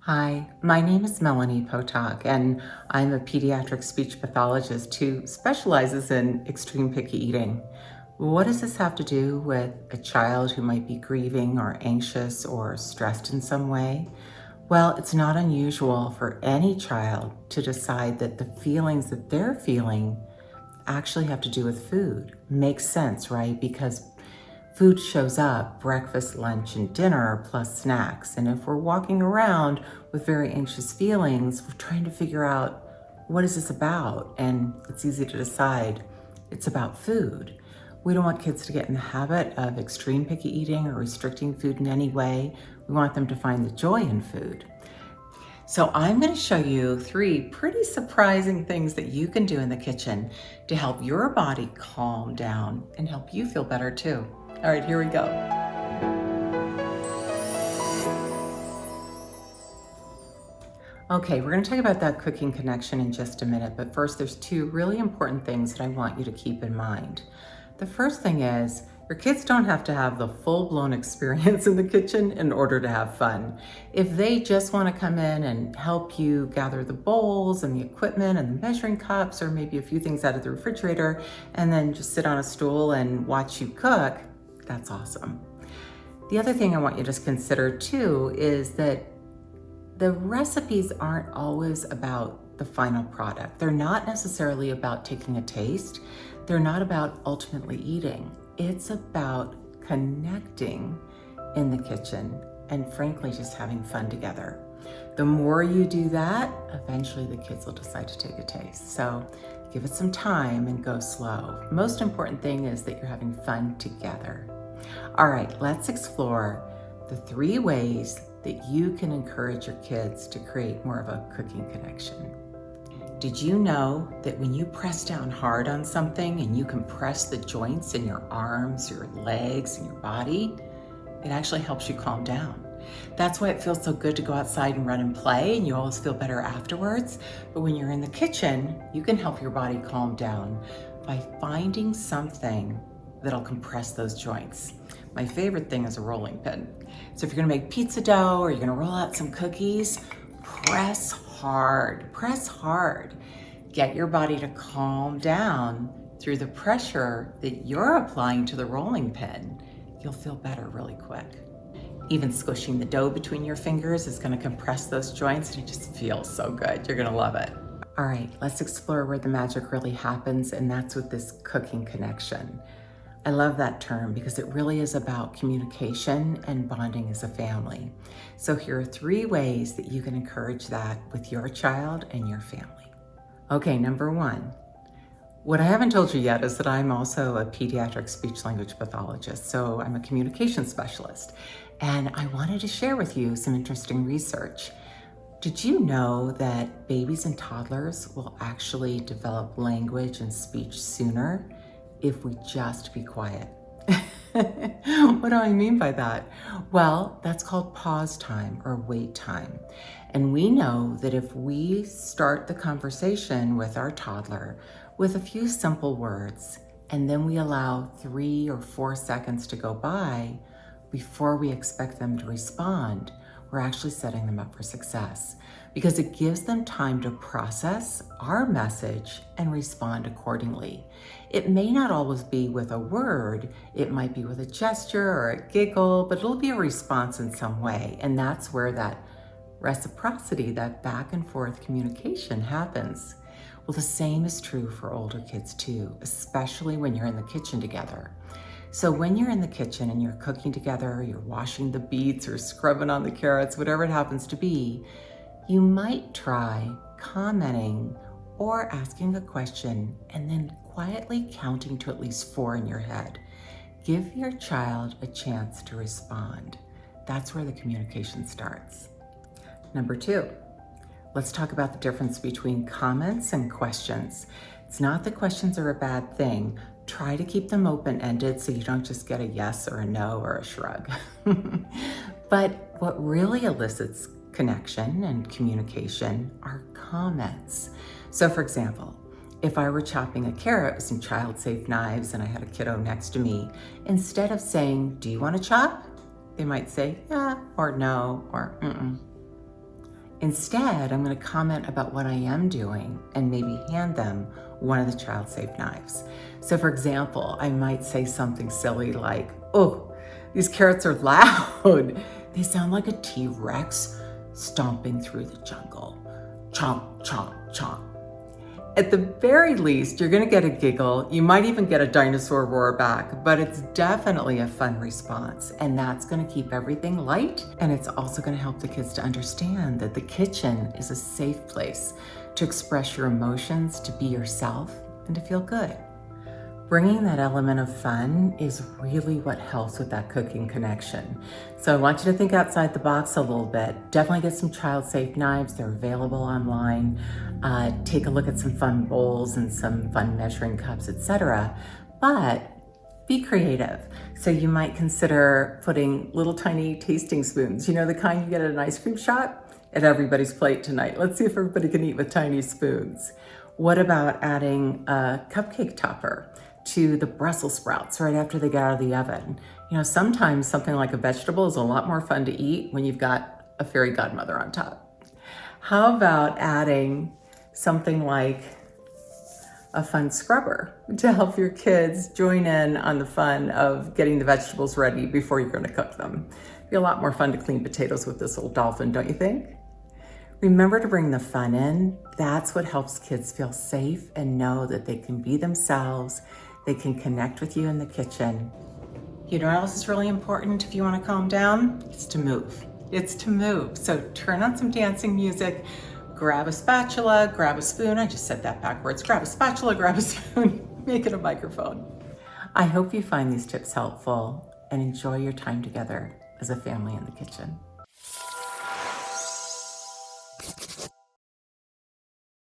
Hi, my name is Melanie Potock, and I'm a pediatric speech pathologist who specializes in extreme picky eating. What does this have to do with a child who might be grieving or anxious or stressed in some way? Well, it's not unusual for any child to decide that the feelings that they're feeling actually have to do with food. Makes sense, right? Because food shows up breakfast, lunch, and dinner plus snacks. And if we're walking around with very anxious feelings, we're trying to figure out what is this about? And it's easy to decide it's about food. We don't want kids to get in the habit of extreme picky eating or restricting food in any way. We want them to find the joy in food. So I'm going to show you 3 pretty surprising things that you can do in the kitchen to help your body calm down and help you feel better too. All right, here we go. Okay, we're going to talk about that cooking connection in just a minute, but first there's 2 really important things that I want you to keep in mind. The first thing is your kids don't have to have the full-blown experience in the kitchen in order to have fun. If they just want to come in and help you gather the bowls and the equipment and the measuring cups or maybe a few things out of the refrigerator and then just sit on a stool and watch you cook, that's awesome. The other thing I want you to just consider too is that the recipes aren't always about the final product. They're not necessarily about taking a taste. They're not about ultimately eating. It's about connecting in the kitchen and frankly, just having fun together. The more you do that, eventually the kids will decide to take a taste. So give it some time and go slow. Most important thing is that you're having fun together. All right, let's explore the 3 ways that you can encourage your kids to create more of a cooking connection. Did you know that when you press down hard on something and you compress the joints in your arms, your legs, and your body, it actually helps you calm down? That's why it feels so good to go outside and run and play, and you always feel better afterwards. But when you're in the kitchen, you can help your body calm down by finding something that'll compress those joints. My favorite thing is a rolling pin. So if you're gonna make pizza dough or you're gonna roll out some cookies, press hard, press hard. Get your body to calm down through the pressure that you're applying to the rolling pin. You'll feel better really quick. Even squishing the dough between your fingers is gonna compress those joints and it just feels so good. You're gonna love it. All right, let's explore where the magic really happens, and that's with this cooking connection. I love that term because it really is about communication and bonding as a family. So here are 3 ways that you can encourage that with your child and your family. Okay, number 1. What I haven't told you yet is that I'm also a pediatric speech language pathologist, so I'm a communication specialist. And I wanted to share with you some interesting research. Did you know that babies and toddlers will actually develop language and speech sooner if we just be quiet? What do I mean by that? Well, that's called pause time or wait time. And we know that if we start the conversation with our toddler with a few simple words, and then we allow 3 or 4 seconds to go by before we expect them to respond, we're actually setting them up for success because it gives them time to process our message and respond accordingly. It may not always be with a word, it might be with a gesture or a giggle, but it'll be a response in some way. And that's where that reciprocity, that back and forth communication happens. Well, the same is true for older kids too, especially when you're in the kitchen together. So when you're in the kitchen and you're cooking together, you're washing the beets or scrubbing on the carrots, whatever it happens to be, you might try commenting or asking a question and then quietly counting to at least 4 in your head. Give your child a chance to respond. That's where the communication starts. Number 2, let's talk about the difference between comments and questions. It's not that questions are a bad thing. Try to keep them open-ended so you don't just get a yes or a no or a shrug. But what really elicits connection and communication are comments. So for example, if I were chopping a carrot with some child-safe knives and I had a kiddo next to me, instead of saying, "Do you want to chop?" they might say, "Yeah," or "No," or "Mm-mm." Instead, I'm going to comment about what I am doing and maybe hand them one of the child-safe knives. So for example, I might say something silly like, "Oh, these carrots are loud. They sound like a T-Rex stomping through the jungle. Chomp, chomp, chomp." At the very least, you're gonna get a giggle. You might even get a dinosaur roar back, but it's definitely a fun response. And that's gonna keep everything light. And it's also gonna help the kids to understand that the kitchen is a safe place to express your emotions, to be yourself, and to feel good. Bringing that element of fun is really what helps with that cooking connection. So I want you to think outside the box a little bit. Definitely get some child-safe knives. They're available online. Take a look at some fun bowls and some fun measuring cups, etc. But be creative. So you might consider putting little tiny tasting spoons, you know, the kind you get at an ice cream shop, at everybody's plate tonight. Let's see if everybody can eat with tiny spoons. What about adding a cupcake topper to the Brussels sprouts right after they get out of the oven? You know, sometimes something like a vegetable is a lot more fun to eat when you've got a fairy godmother on top. How about adding something like a fun scrubber to help your kids join in on the fun of getting the vegetables ready before you're going to cook them? It'd be a lot more fun to clean potatoes with this little dolphin, don't you think? Remember to bring the fun in. That's what helps kids feel safe and know that they can be themselves. They can connect with you in the kitchen. You know what else is really important if you want to calm down? It's to move. It's to move. So turn on some dancing music, grab a spatula, grab a spoon. I just said that backwards. Grab a spatula, grab a spoon, make it a microphone. I hope you find these tips helpful and enjoy your time together as a family in the kitchen.